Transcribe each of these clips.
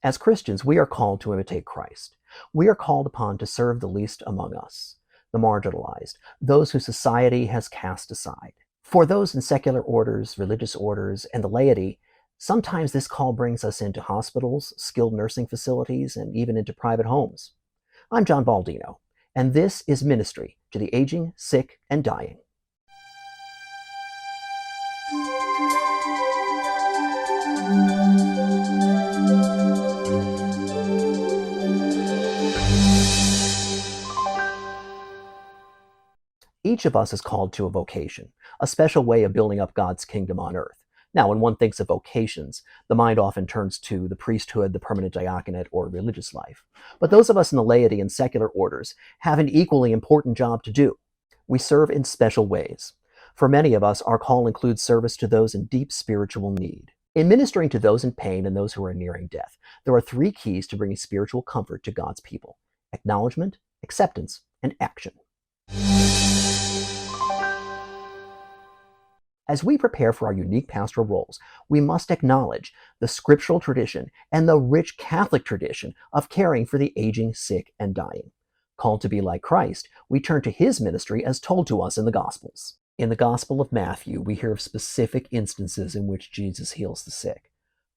As Christians, we are called to imitate Christ. We are called upon to serve the least among us, the marginalized, those who society has cast aside. For those in secular orders, religious orders, and the laity, sometimes this call brings us into hospitals, skilled nursing facilities, and even into private homes. I'm John Baldino, and this is Ministry to the Aging, Sick, and Dying. Each of us is called to a vocation, a special way of building up God's kingdom on earth. Now, when one thinks of vocations, the mind often turns to the priesthood, the permanent diaconate, or religious life. But those of us in the laity and secular orders have an equally important job to do. We serve in special ways. For many of us, our call includes service to those in deep spiritual need. In ministering to those in pain and those who are nearing death, there are three keys to bringing spiritual comfort to God's people: acknowledgement, acceptance, and action. As we prepare for our unique pastoral roles, we must acknowledge the scriptural tradition and the rich Catholic tradition of caring for the aging, sick, and dying. Called to be like Christ, we turn to his ministry as told to us in the Gospels. In the Gospel of Matthew, we hear of specific instances in which Jesus heals the sick.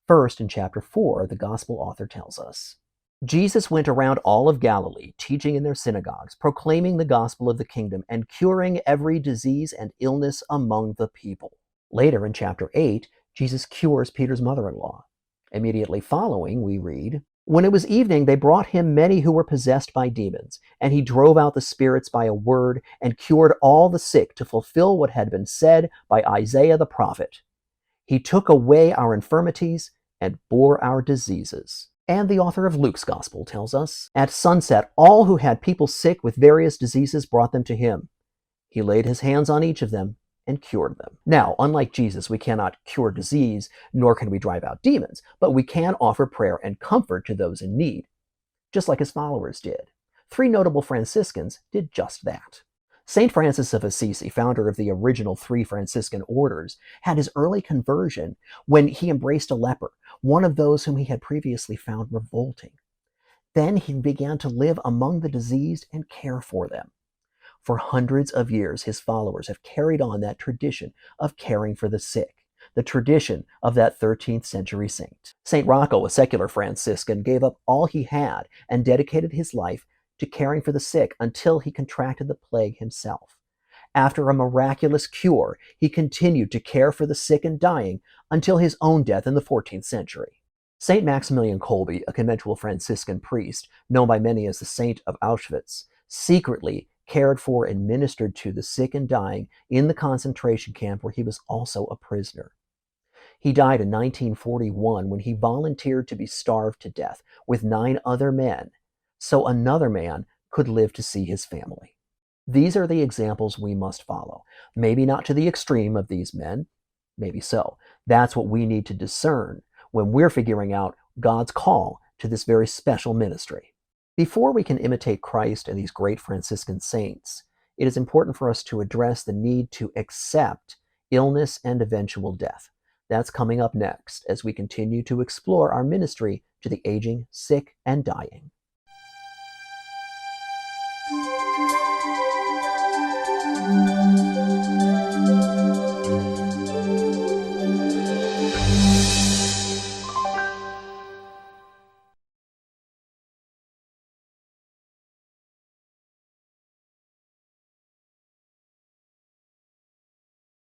First, in chapter 4, the Gospel author tells us, Jesus went around all of Galilee, teaching in their synagogues, proclaiming the gospel of the kingdom, and curing every disease and illness among the people. Later in chapter 8, Jesus cures Peter's mother-in-law. Immediately following, we read, when it was evening, they brought him many who were possessed by demons, and he drove out the spirits by a word and cured all the sick to fulfill what had been said by Isaiah the prophet. He took away our infirmities and bore our diseases. And the author of Luke's Gospel tells us, at sunset, all who had people sick with various diseases brought them to him. He laid his hands on each of them and cured them. Now, unlike Jesus, we cannot cure disease, nor can we drive out demons, but we can offer prayer and comfort to those in need, just like his followers did. Three notable Franciscans did just that. St. Francis of Assisi, founder of the original three Franciscan orders, had his early conversion when he embraced a leper, one of those whom he had previously found revolting. Then he began to live among the diseased and care for them. For hundreds of years, his followers have carried on that tradition of caring for the sick, the tradition of that 13th century saint. St. Rocco, a secular Franciscan, gave up all he had and dedicated his life to caring for the sick until he contracted the plague himself. After a miraculous cure, he continued to care for the sick and dying until his own death in the 14th century. St. Maximilian Kolbe, a conventual Franciscan priest, known by many as the Saint of Auschwitz, secretly cared for and ministered to the sick and dying in the concentration camp where he was also a prisoner. He died in 1941 when he volunteered to be starved to death with 9 other men, so another man could live to see his family. These are the examples we must follow. Maybe not to the extreme of these men, maybe so. That's what we need to discern when we're figuring out God's call to this very special ministry. Before we can imitate Christ and these great Franciscan saints, it is important for us to address the need to accept illness and eventual death. That's coming up next as we continue to explore our ministry to the aging, sick, and dying.